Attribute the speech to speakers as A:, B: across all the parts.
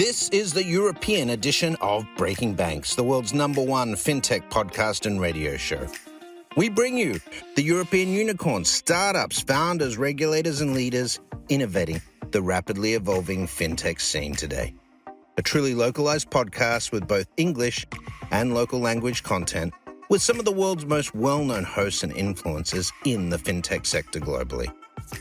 A: This is the European edition of Breaking Banks, the world's #1 fintech podcast and radio show. We bring you the European unicorns, startups, founders, regulators, and leaders innovating the rapidly evolving fintech scene today. A truly localized podcast with both English and local language content, with some of the world's most well-known hosts and influencers in the fintech sector globally.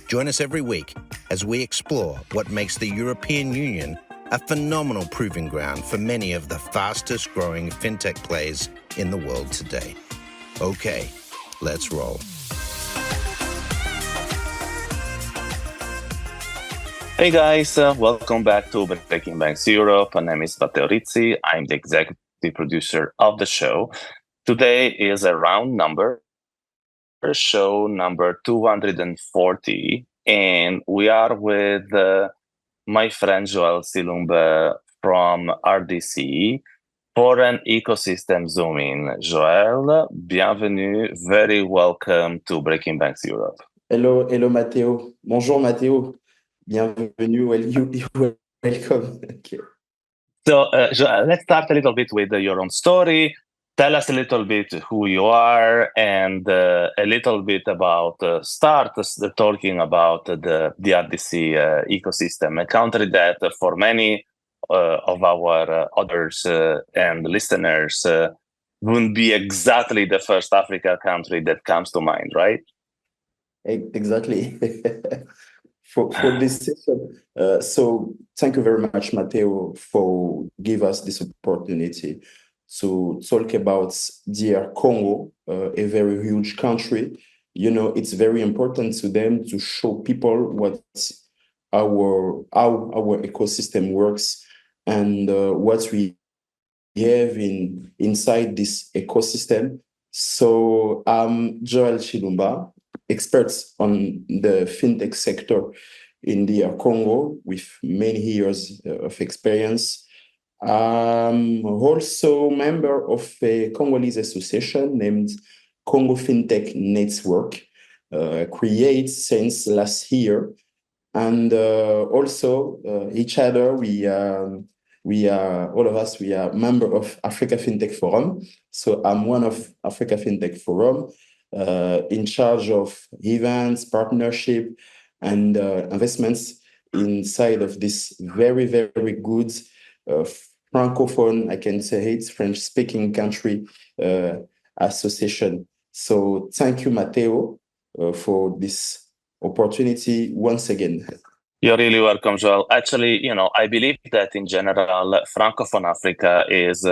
A: Join us every week as we explore what makes the European Union a phenomenal proving ground for many of the fastest growing fintech players in the world today. Okay, let's roll.
B: Hey guys, welcome back to Breaking Banks Europe. My name is Matteo Rizzi. I'm the executive producer of the show. Today is a round number, show number 240, and we are with my friend Joël Silumbe from RDC for an ecosystem zoom-in. Joël, bienvenue, very welcome to Breaking Banks Europe.
C: Hello, Matteo. Bonjour, Matteo. Bienvenue, welcome. Okay.
B: So, Joël, let's start a little bit with your own story. Tell us a little bit who you are and a little bit about start talking about the RDC ecosystem, a country that for many of our others and listeners wouldn't be exactly the first Africa country that comes to mind, right?
C: Exactly. for this session. So thank you very much, Matteo, for giving us this opportunity to talk about DR Congo, a very huge country. You know, it's very important to them to show people how our ecosystem works and what we have inside this ecosystem. So I'm Joël Silumbe, expert on the fintech sector in DR Congo with many years of experience. I'm also member of a Congolese association named Congo Fintech Network, created since last year. And also each other, we are all of us, we are member of Africa Fintech Forum. So I'm one of Africa Fintech Forum, in charge of events, partnership, and investments inside of this very, very good Francophone, I can say it's French-speaking country association. So thank you, Matteo, for this opportunity once again.
B: You're really welcome, Joel. Actually, I believe that in general, Francophone Africa is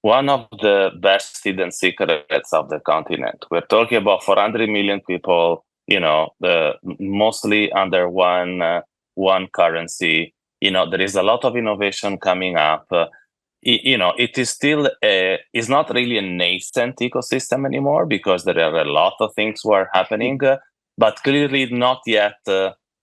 B: one of the best hidden secrets of the continent. We're talking about 400 million people, mostly under one currency. There is a lot of innovation coming up. It is still it's not really a nascent ecosystem anymore because there are a lot of things were happening, but clearly not yet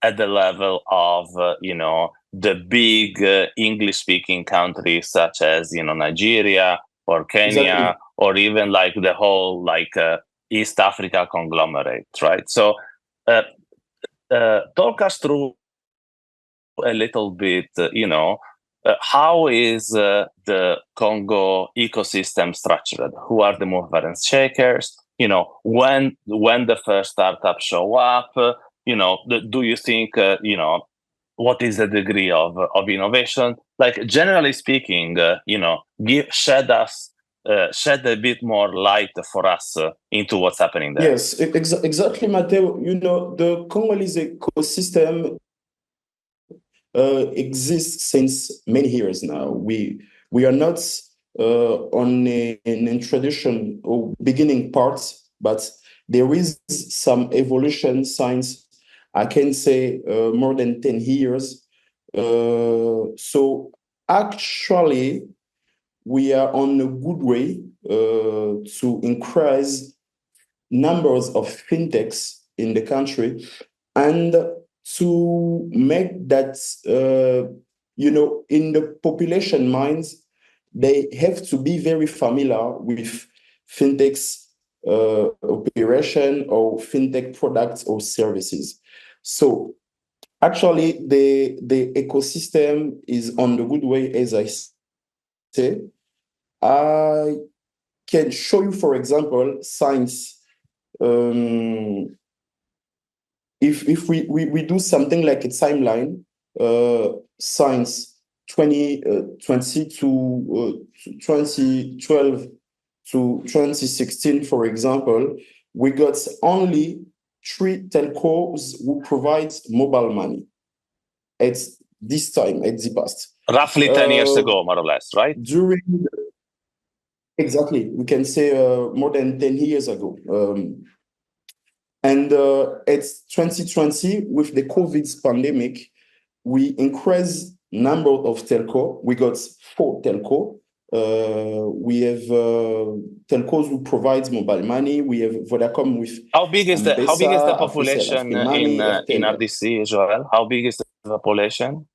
B: at the level of the big English-speaking countries such as Nigeria or Kenya, exactly, or even like the whole East Africa conglomerate, right? So talk us through a little bit, how is the Congo ecosystem structured? Who are the movers and shakers? When the first startups show up, do you think, what is the degree of innovation? Like generally speaking, shed a bit more light for us into what's happening there.
C: Yes, exactly, Matteo. The Congolese ecosystem exists since many years now. We are not on an introduction or beginning parts, but there is some evolution since, I can say, more than 10 years. So actually, we are on a good way to increase numbers of fintechs in the country and to make that, in the population minds, they have to be very familiar with fintechs operation or fintech products or services. So Actually, the ecosystem is on the good way, as I say. I can show you, for example, signs. If we do something like a timeline, science 2020 to 2012 to 2016, for example, we got only 3 telcos who provide mobile money at this time, at the past.
B: Roughly 10 years ago, more or less, right?
C: Exactly, we can say more than 10 years ago. And it's 2020, with the COVID pandemic, we increased number of telco. We got 4 telco. We have telcos who provide mobile money. We have Vodacom with
B: how big is the population
C: Money,
B: in RDC, Joel? How big is the population?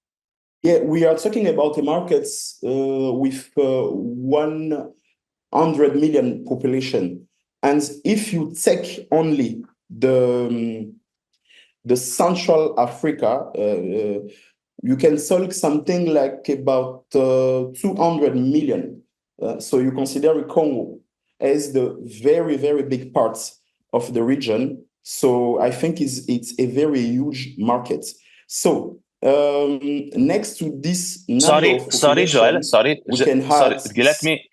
C: Yeah, we are talking about a market with 100 million population. And if you take only the Central Africa, you can solve something like about 200 million. So you consider Congo as the very, very big part of the region. So I think it's a very huge market. So next to this number
B: sorry, Joel. Sorry, let me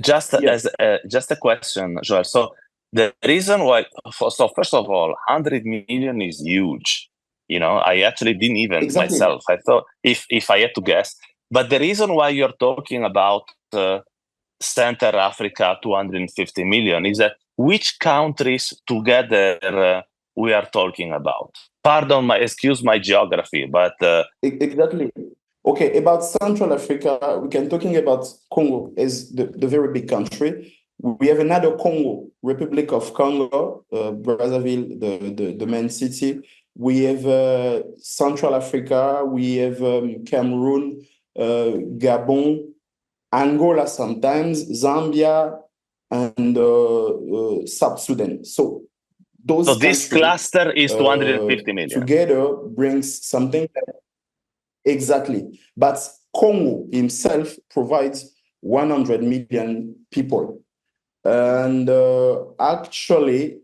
B: just a question, Joel. So the reason why, first of all, 100 million is huge. I actually didn't even myself. I thought if I had to guess, but the reason why you're talking about Central Africa 250 million is that which countries together we are talking about? Excuse my geography, but
C: exactly. Okay, about Central Africa, we can talking about Congo as the very big country. We have another Congo, Republic of Congo, Brazzaville, the main city. We have Central Africa, we have Cameroon, Gabon, Angola sometimes, Zambia, and South Sudan. So
B: this cluster is 250 million.
C: Together brings something exactly. But Congo himself provides 100 million people. And actually,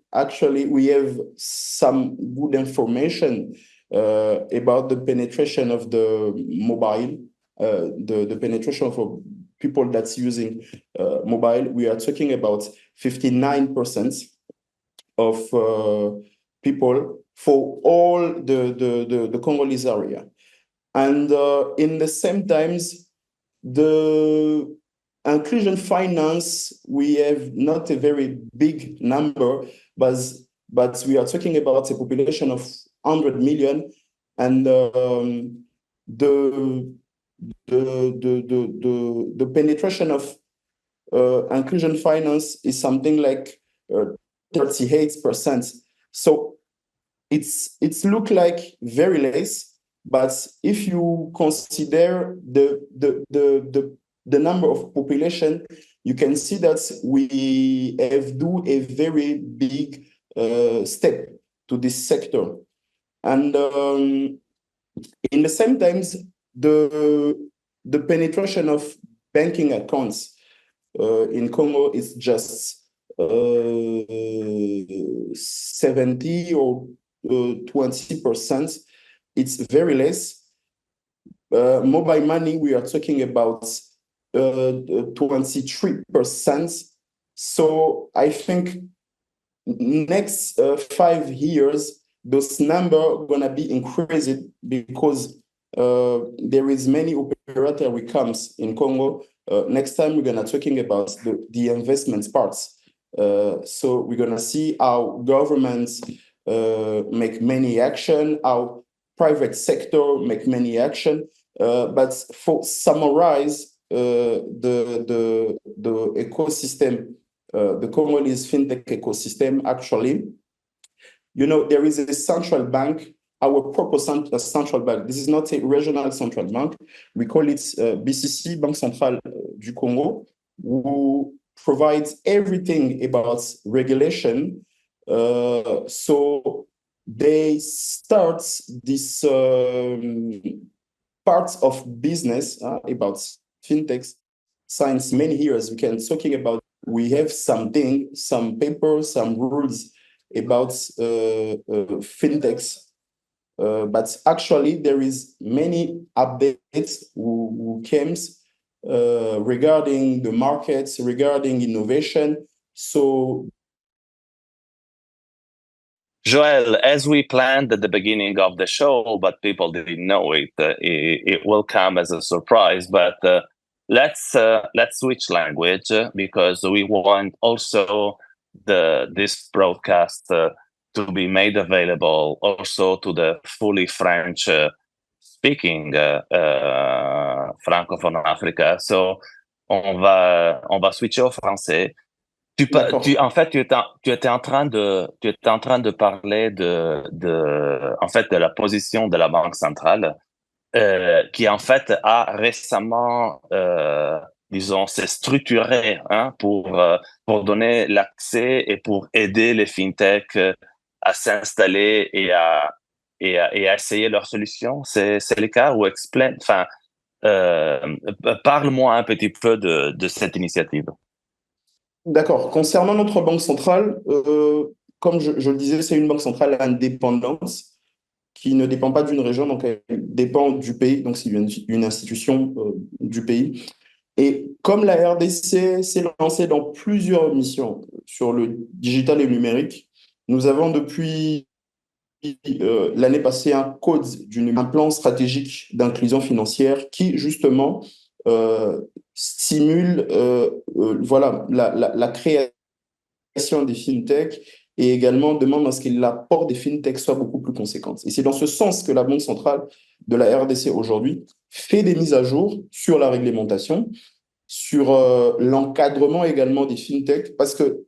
C: we have some good information about the penetration of the mobile, the penetration of people that's using mobile. We are talking about 59% of people for all the Congolese area. And in the same times, the inclusion finance, we have not a very big number, but we are talking about a population of 100 million, and the penetration of inclusion finance is something like 38%. So it's look like very less, but if you consider the number of population, you can see that we have do a very big step to this sector. And in the same times, the penetration of banking accounts in Congo is just 70 or 20%. It's very less. Mobile money, we are talking about 23%. So I think next 5 years, those number are gonna be increased because there is many operator who comes in Congo. Next time we're gonna talking about the investment parts. So we're gonna see how governments make many action, how private sector make many action. But for summarize the ecosystem, the Congolese fintech ecosystem, actually, there is a central bank, our proper central bank. This is not a regional central bank. We call it BCC, Banque Centrale du Congo, who provides everything about regulation. So they start this parts of business about fintech since many years. We can talking about, we have some papers, some rules about fintechs, but actually there is many updates who comes regarding the markets, regarding innovation. So
B: Joel, as we planned at the beginning of the show, but people didn't know it, it will come as a surprise. But let's switch language because we want also this broadcast to be made available also to the fully French speaking francophone Africa. So on va switcher au français. En fait, tu étais en train de parler en fait, de la position de la Banque centrale, qui en fait a récemment, disons, s'est structurée pour donner l'accès et pour aider les fintechs à s'installer et à essayer leurs solutions. C'est le cas ou enfin, parle-moi un petit peu de cette initiative.
C: D'accord. Concernant notre banque centrale, comme je le disais, c'est une banque centrale indépendante qui ne dépend pas d'une région, donc elle dépend du pays, donc c'est une institution du pays. Et comme la RDC s'est lancée dans plusieurs missions sur le digital et le numérique, nous avons depuis l'année passée un plan stratégique d'inclusion financière qui justement stimule voilà, la création des fintechs et également demande à ce que l'apport des fintechs soit beaucoup plus conséquent. Et c'est dans ce sens que la Banque centrale de la RDC aujourd'hui fait des mises à jour sur la réglementation, sur l'encadrement également des fintechs, parce que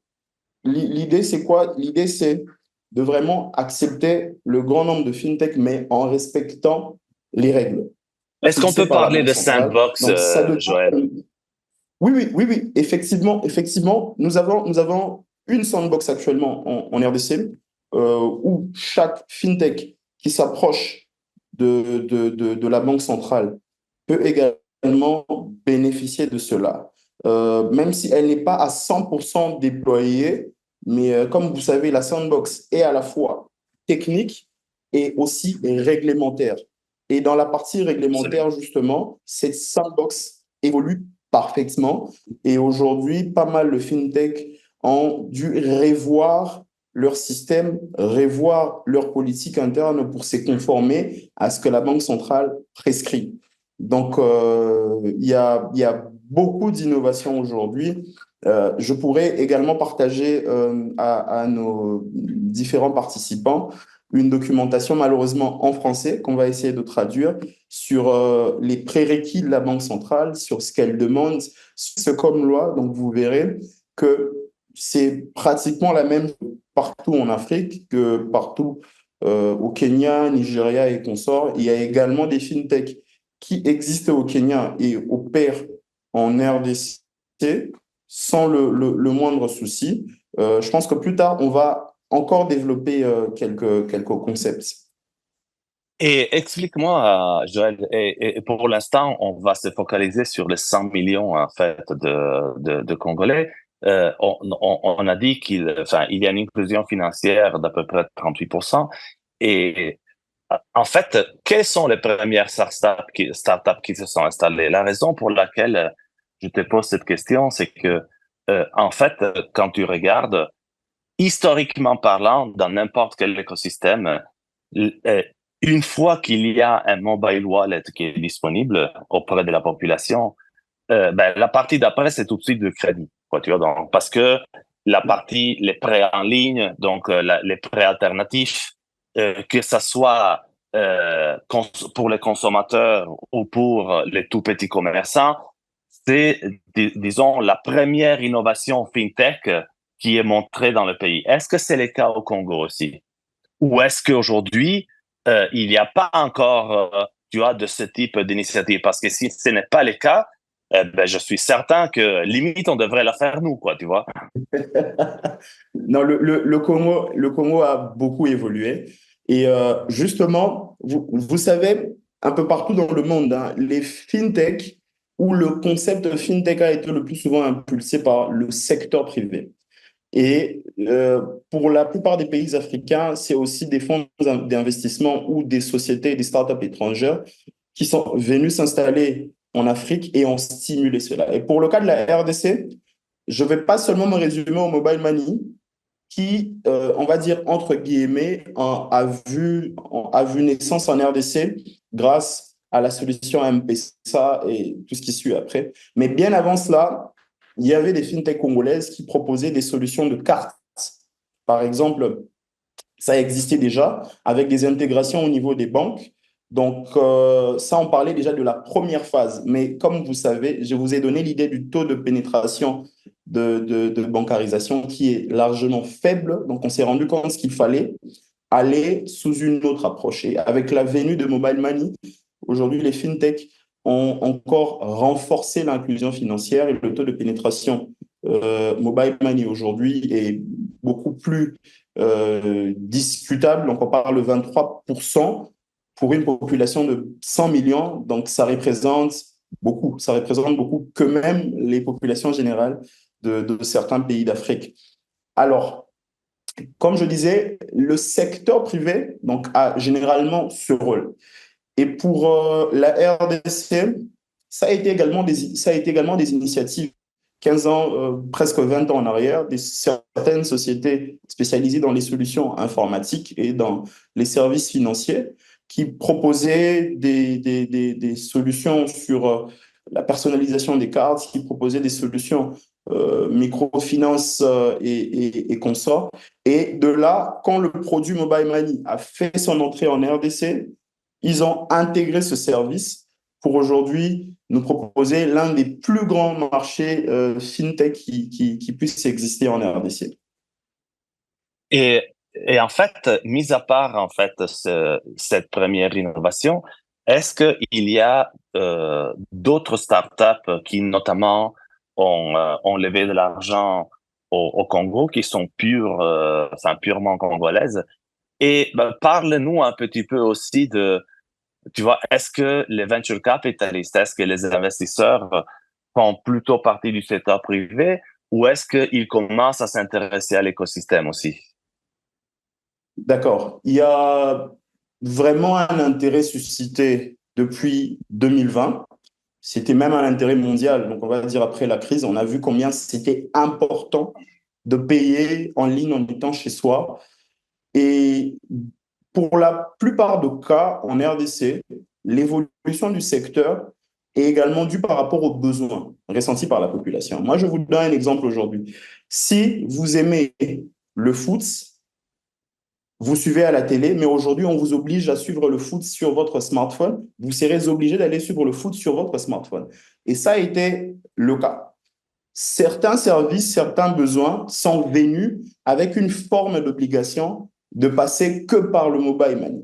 C: l'idée, c'est quoi? L'idée, c'est de vraiment accepter le grand nombre de fintechs, mais en respectant les règles.
B: Est-ce qu'on peut parler de sandbox, Joël?
C: Oui. Effectivement, nous avons une sandbox actuellement en RDC où chaque fintech qui s'approche de la banque centrale peut également bénéficier de cela. Même si elle n'est pas à 100% déployée, mais comme vous savez, la sandbox est à la fois technique et aussi réglementaire. Et dans la partie réglementaire, justement, cette sandbox évolue parfaitement. Et aujourd'hui, pas mal de fintech ont dû revoir leur système, revoir leur politique interne pour se conformer à ce que la Banque centrale prescrit. Donc, il y a beaucoup d'innovations aujourd'hui. Je pourrais également partager à nos différents participants une documentation malheureusement en français qu'on va essayer de traduire sur les prérequis de la Banque centrale, sur ce qu'elle demande, ce comme loi. Donc, vous verrez que c'est pratiquement la même partout en Afrique que partout au Kenya, Nigeria et consorts. Il y a également des fintechs qui existent au Kenya et opèrent en RDC sans le moindre souci. Je pense que plus tard, on va encore développer quelques concepts.
B: Et explique-moi, Joël, et pour l'instant, on va se focaliser sur les 100 millions en fait de Congolais. On a dit il y a une inclusion financière d'à peu près 38%. Et en fait, quelles sont les premières startups qui se sont installées? La raison pour laquelle je te pose cette question, c'est que en fait, quand tu regardes, historiquement parlant, dans n'importe quel écosystème, une fois qu'il y a un mobile wallet qui est disponible auprès de la population, la partie d'après, c'est tout de suite le crédit. Quoi, tu vois, donc, parce que la partie, les prêts en ligne, donc les prêts alternatifs, que ça soit pour les consommateurs ou pour les tout petits commerçants, c'est, disons, la première innovation fintech qui est montrée dans le pays. Est-ce que c'est le cas au Congo aussi? Ou est-ce qu'aujourd'hui, il n'y a pas encore, tu vois, de ce type d'initiative? Parce que si ce n'est pas le cas, je suis certain que limite, on devrait la faire nous, quoi, tu vois.
C: Non, le Congo a beaucoup évolué. Et justement, vous savez, un peu partout dans le monde, hein, les fintech ou le concept de fintech a été le plus souvent impulsé par le secteur privé. Et pour la plupart des pays africains, c'est aussi des fonds d'investissement ou des sociétés, des startups étrangères qui sont venus s'installer en Afrique et ont stimulé cela. Et pour le cas de la RDC, je ne vais pas seulement me résumer au mobile money, qui, on va dire, entre guillemets, a vu naissance en RDC grâce à la solution M-Pesa et tout ce qui suit après. Mais bien avant cela, il y avait des fintechs congolaises qui proposaient des solutions de cartes. Par exemple, ça existait déjà avec des intégrations au niveau des banques. Donc, ça, on parlait déjà de la première phase. Mais comme vous savez, je vous ai donné l'idée du taux de pénétration de bancarisation qui est largement faible. Donc, on s'est rendu compte qu'il fallait aller sous une autre approche. Et avec la venue de Mobile Money, aujourd'hui, les fintechs ont encore renforcé l'inclusion financière et le taux de pénétration Mobile Money aujourd'hui est beaucoup plus discutable. Donc, on parle de 23% pour une population de 100 millions. Donc, ça représente beaucoup. Ça représente beaucoup que même les populations générales de certains pays d'Afrique. Alors, comme je disais, le secteur privé donc, a généralement ce rôle. Et pour la RDC, ça a été également des initiatives 15 ans, presque 20 ans en arrière, certaines sociétés spécialisées dans les solutions informatiques et dans les services financiers qui proposaient des solutions sur la personnalisation des cartes, qui proposaient des solutions microfinance et consorts. Et de là, quand le produit Mobile Money a fait son entrée en RDC, ils ont intégré ce service pour aujourd'hui nous proposer l'un des plus grands marchés fintech qui puisse exister en RDC.
B: Et, et en fait, mis à part en fait cette première innovation, est-ce qu'il y a d'autres startups qui notamment ont levé de l'argent au Congo, qui sont purement congolaises? Et ben, parle-nous un petit peu aussi de, tu vois, est-ce que les venture capitalistes, est-ce que les investisseurs font plutôt partie du secteur privé ou est-ce qu'ils commencent à s'intéresser à l'écosystème aussi?
C: D'accord. Il y a vraiment un intérêt suscité depuis 2020. C'était même un intérêt mondial. Donc, on va dire après la crise, on a vu combien c'était important de payer en ligne en étant chez soi. Et pour la plupart des cas en RDC, l'évolution du secteur est également due par rapport aux besoins ressentis par la population. Moi, je vous donne un exemple aujourd'hui. Si vous aimez le foot, vous suivez à la télé, mais aujourd'hui, on vous oblige à suivre le foot sur votre smartphone. Vous serez obligé d'aller suivre le foot sur votre smartphone. Et ça a été le cas. Certains services, certains besoins sont venus avec une forme d'obligation de passer que par le mobile money.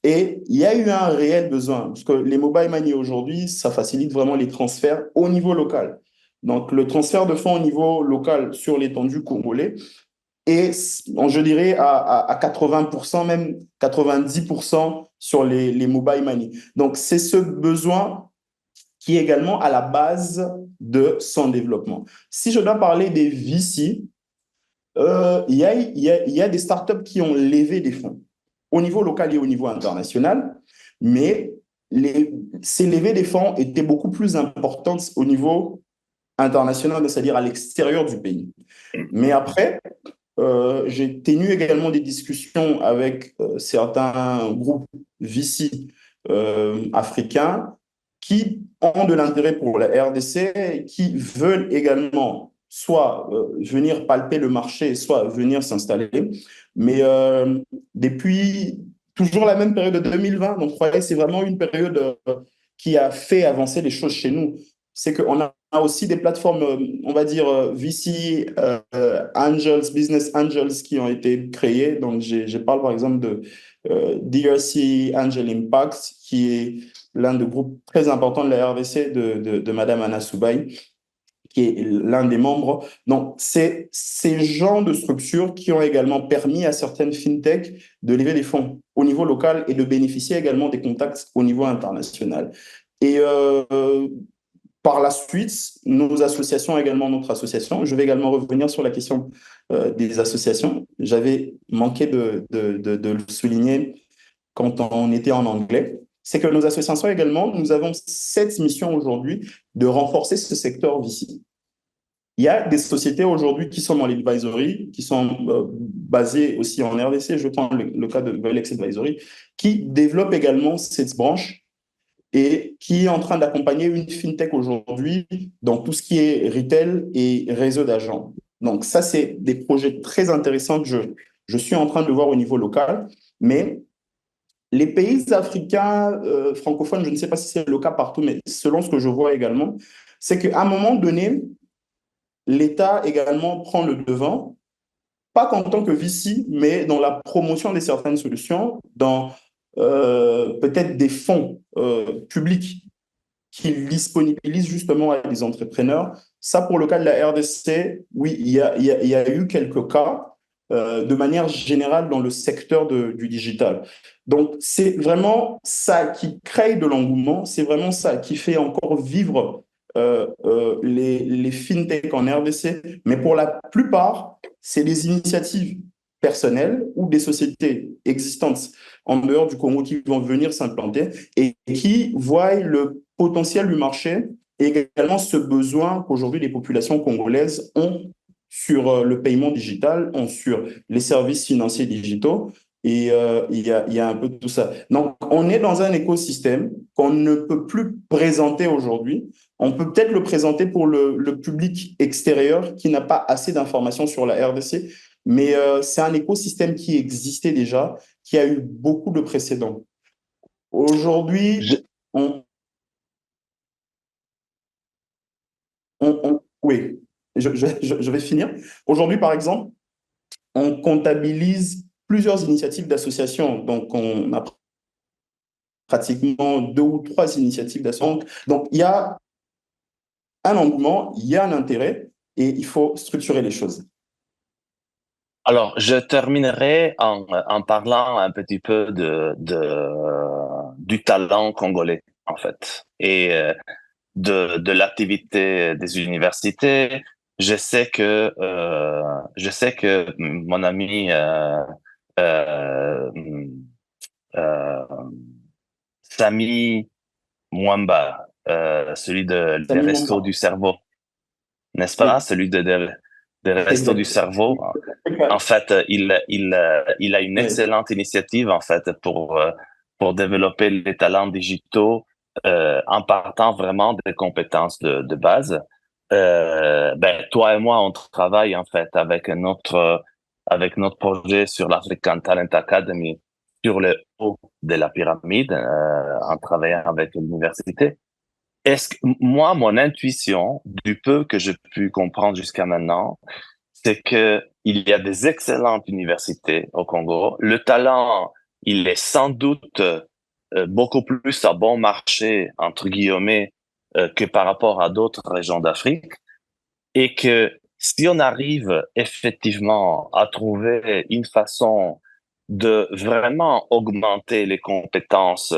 C: Et il y a eu un réel besoin, parce que les mobile money aujourd'hui, ça facilite vraiment les transferts au niveau local. Donc, le transfert de fonds au niveau local sur l'étendue congolais et je dirais à 80%, même 90% sur les mobile money. Donc, c'est ce besoin qui est également à la base de son développement. Si je dois parler des VC, il y a des startups qui ont levé des fonds au niveau local et au niveau international, mais ces levées des fonds étaient beaucoup plus importantes au niveau international, c'est-à-dire à l'extérieur du pays. Mais après, j'ai tenu également des discussions avec certains groupes VC africains qui ont de l'intérêt pour la RDC, qui veulent également soit venir palper le marché, soit venir s'installer. Mais depuis toujours la même période de 2020, donc je crois que c'est vraiment une période qui a fait avancer les choses chez nous. C'est qu'on a aussi des plateformes, on va dire, VC, Angels, Business Angels qui ont été créées. Donc, je parle par exemple de DRC Angel Impact, qui est l'un des groupes très importants de la RDC de Madame Anna Soubaï, qui est l'un des membres. Donc, c'est ces genres de structures qui ont également permis à certaines fintech de lever des fonds au niveau local et de bénéficier également des contacts au niveau international. Et par la suite, nos associations, également notre association, je vais également revenir sur la question des associations. J'avais manqué de le souligner quand on était en anglais. C'est que nos associations également, nous avons cette mission aujourd'hui de renforcer ce secteur VC. Il y a des sociétés aujourd'hui qui sont dans l'advisory, qui sont basées aussi en RDC, je prends le cas de Velex Advisory, qui développe également cette branche et qui est en train d'accompagner une fintech aujourd'hui dans tout ce qui est retail et réseau d'agents. Donc ça, c'est des projets très intéressants que je suis en train de voir au niveau local, mais les pays africains francophones, je ne sais pas si c'est le cas partout, mais selon ce que je vois également, c'est qu'à un moment donné, l'État également prend le devant, pas qu'en tant que VC, mais dans la promotion de certaines solutions, dans peut-être des fonds publics qu'ils disponibilisent justement à des entrepreneurs. Ça, pour le cas de la RDC, oui, il y a eu quelques cas de manière générale dans le secteur du digital. Donc, c'est vraiment ça qui crée de l'engouement, c'est vraiment ça qui fait encore vivre les fintech en RDC, mais pour la plupart, c'est des initiatives personnelles ou des sociétés existantes en dehors du Congo qui vont venir s'implanter et qui voient le potentiel du marché et également ce besoin qu'aujourd'hui les populations congolaises ont sur le paiement digital, ont sur les services financiers digitaux. Et il y a un peu de tout ça. Donc, on est dans un écosystème qu'on ne peut plus présenter aujourd'hui. On peut peut-être le présenter pour le public extérieur qui n'a pas assez d'informations sur la RDC, mais c'est un écosystème qui existait déjà, qui a eu beaucoup de précédents. Aujourd'hui, oui, je vais finir. Aujourd'hui, par exemple, on comptabilise plusieurs initiatives d'associations. Donc, on a pratiquement 2 ou 3 initiatives d'associations. Donc, il y a un engouement, il y a un intérêt et il faut structurer les choses.
B: Alors, je terminerai en parlant un petit peu du talent congolais, en fait, et de l'activité des universités. Je sais que mon ami euh, euh, Samy Mwamba, celui des
C: Samy
B: Restos
C: Mwamba.
B: du Cerveau, n'est-ce pas?
C: Oui,
B: Celui des Restos du
C: exactement.
B: Cerveau. En fait, il a une
C: Oui.
B: excellente initiative en fait pour développer les talents digitaux en partant vraiment des compétences de base. Ben toi et moi, on travaille en fait avec notre projet sur l'African Talent Academy sur le haut de la pyramide en travaillant avec l'université. Est-ce que moi, mon intuition, du peu que j'ai pu comprendre jusqu'à maintenant, c'est que il y a des excellentes universités au Congo. Le talent, il est sans doute beaucoup plus à bon marché, entre guillemets, que par rapport à d'autres régions d'Afrique. Et que si on arrive effectivement à trouver une façon de vraiment augmenter les compétences,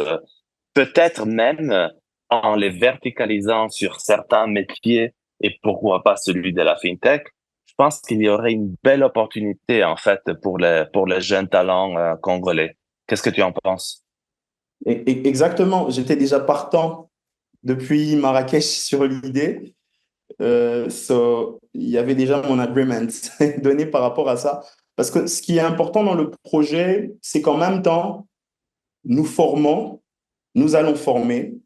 B: peut-être même en les verticalisant sur certains métiers et pourquoi pas celui de la fintech, je pense qu'il y aurait une belle opportunité en fait pour les jeunes talents congolais. Qu'est-ce que tu en penses?
C: Exactement. J'étais déjà partant depuis Marrakech sur l'idée. Il y avait déjà mon agreement donné par rapport à ça. Parce que ce qui est important dans le projet, c'est qu'en même temps, nous formons, nous allons former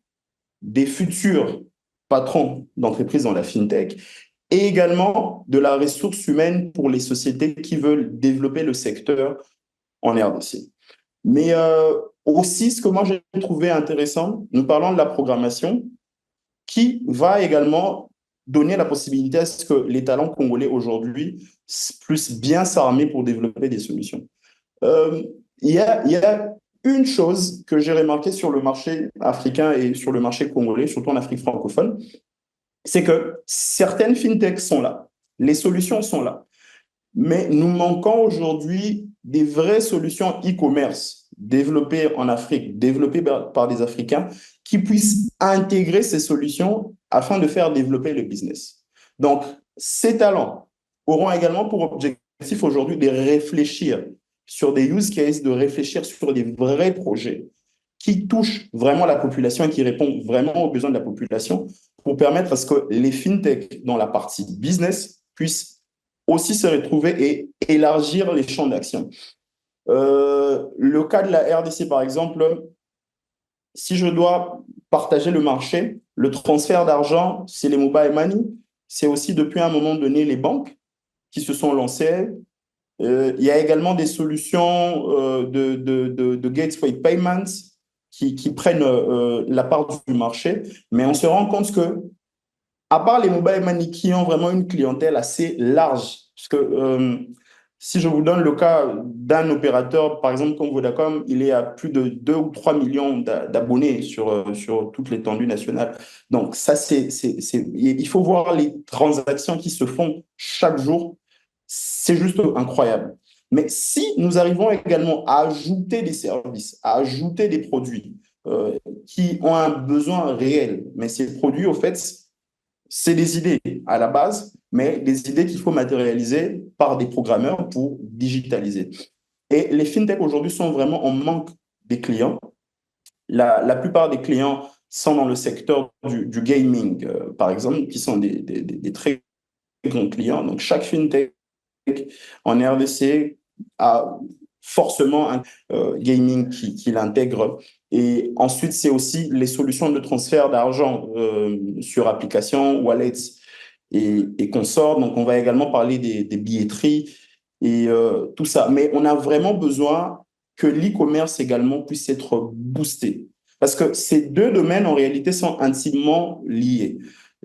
C: des futurs patrons d'entreprises dans la fintech et également de la ressource humaine pour les sociétés qui veulent développer le secteur en RDC. Mais aussi, ce que moi j'ai trouvé intéressant, nous parlons de la programmation qui va également donner la possibilité à ce que les talents congolais aujourd'hui puissent bien s'armer pour développer des solutions. Il y a une chose que j'ai remarqué sur le marché africain et sur le marché congolais, surtout en Afrique francophone, c'est que certaines fintechs sont là, les solutions sont là, mais nous manquons aujourd'hui des vraies solutions e-commerce développées en Afrique, développées par des Africains qui puissent intégrer ces solutions afin de faire développer le business. Donc, ces talents auront également pour objectif aujourd'hui de réfléchir sur des use cases, de réfléchir sur des vrais projets qui touchent vraiment la population et qui répondent vraiment aux besoins de la population pour permettre à ce que les fintechs dans la partie business puissent aussi se retrouver et élargir les champs d'action. Le cas de la RDC, par exemple, si je dois partager le marché, le transfert d'argent, c'est les mobile money. C'est aussi depuis un moment donné les banques qui se sont lancées. Il y a également des solutions de gateway payments qui prennent la part du marché. Mais on se rend compte que, à part les mobile money qui ont vraiment une clientèle assez large, parce que si je vous donne le cas d'un opérateur, par exemple comme Vodacom, il est à plus de 2 ou 3 millions d'abonnés sur toute l'étendue nationale. Donc ça, il faut voir les transactions qui se font chaque jour. C'est juste incroyable. Mais si nous arrivons également à ajouter des services, à ajouter des produits qui ont un besoin réel, mais ces produits, au fait, c'est des idées à la base, mais des idées qu'il faut matérialiser par des programmeurs pour digitaliser. Et les fintechs aujourd'hui sont vraiment en manque des clients. La plupart des clients sont dans le secteur du gaming, par exemple, qui sont des très grands clients. Donc, chaque fintech en RDC a forcément un gaming qui l'intègre. Et ensuite, c'est aussi les solutions de transfert d'argent sur application, wallets et consorts. Donc, on va également parler des billetteries et tout ça. Mais on a vraiment besoin que l'e-commerce également puisse être boosté. Parce que ces deux domaines, en réalité, sont intimement liés.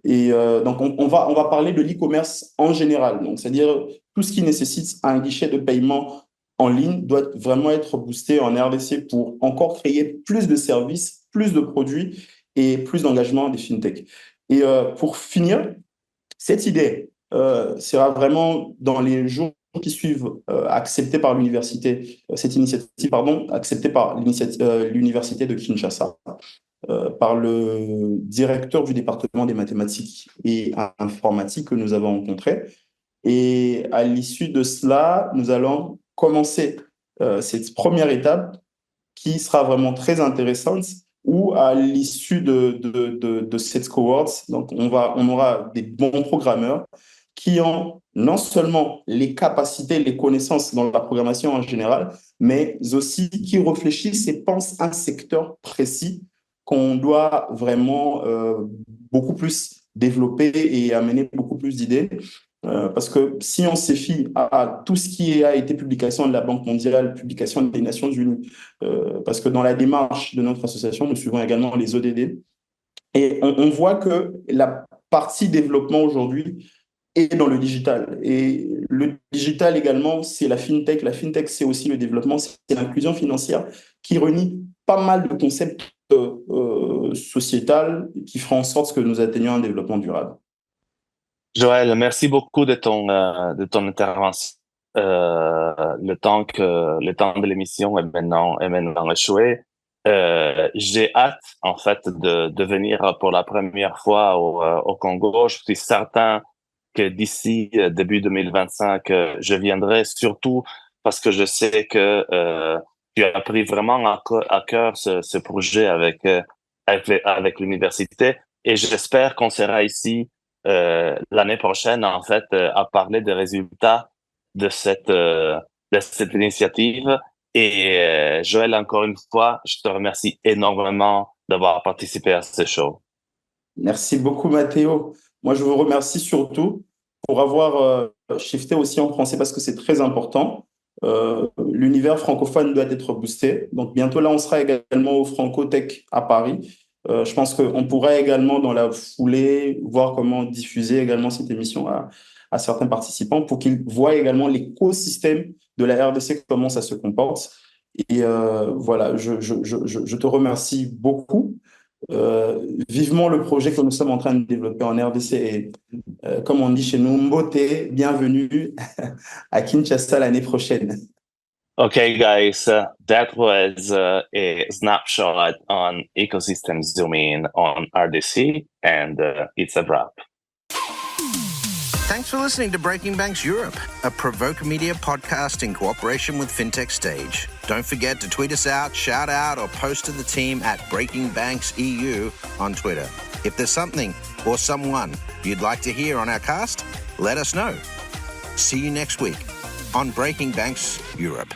C: Et donc, on va parler de l'e-commerce en général. Donc, c'est-à-dire tout ce qui nécessite un guichet de paiement en ligne doit vraiment être boosté en RDC pour encore créer plus de services, plus de produits et plus d'engagement des fintechs. Et pour finir, cette idée sera vraiment dans les jours qui suivent acceptée par l'université, cette initiative, pardon, acceptée par l'université de Kinshasa, par le directeur du département des mathématiques et informatique que nous avons rencontré. Et à l'issue de cela, nous allons commencer cette première étape qui sera vraiment très intéressante où à l'issue de cette cohorte, donc on aura des bons programmeurs qui ont non seulement les capacités, les connaissances dans la programmation en général, mais aussi qui réfléchissent et pensent à un secteur précis qu'on doit vraiment beaucoup plus développer et amener beaucoup plus d'idées. Parce que si on se fie à tout ce qui a été publication de la Banque mondiale, publication des Nations Unies, parce que dans la démarche de notre association, nous suivons également les ODD, et on voit que la partie développement aujourd'hui est dans le digital. Et le digital également, c'est la fintech. La fintech, c'est aussi le développement, c'est l'inclusion financière qui réunit pas mal de concepts sociétals qui feront en sorte que nous atteignions un développement durable.
B: Joël, merci beaucoup de ton intervention. Le temps de l'émission est maintenant échoué. J'ai hâte, en fait, de venir pour la première fois au Congo. Je suis certain que d'ici début 2025, je viendrai surtout parce que je sais que tu as pris vraiment à cœur ce projet avec l'université et j'espère qu'on sera ici l'année prochaine, en fait, à parler des résultats de cette initiative. Et Joël, encore une fois, je te remercie énormément d'avoir participé à ce show.
C: Merci beaucoup, Mathéo. Moi, je vous remercie surtout pour avoir shifté aussi en français parce que c'est très important. L'univers francophone doit être boosté. Donc, bientôt, là, on sera également au Franco-Tech à Paris. Je pense qu'on pourrait également, dans la foulée, voir comment diffuser également cette émission à certains participants pour qu'ils voient également l'écosystème de la RDC, comment ça se comporte. Et voilà, je te remercie beaucoup. vivement le projet que nous sommes en train de développer en RDC. Et comme on dit chez nous, Mbote, bienvenue à Kinshasa l'année prochaine.
B: Okay, guys, that was a snapshot on ecosystem zoom-in on RDC, and it's a wrap.
A: Thanks for listening to Breaking Banks Europe, a Provoke Media podcast in cooperation with FinTech Stage. Don't forget to tweet us out, shout out, or post to the team at Breaking Banks EU on Twitter. If there's something or someone you'd like to hear on our cast, let us know. See you next week on Breaking Banks Europe.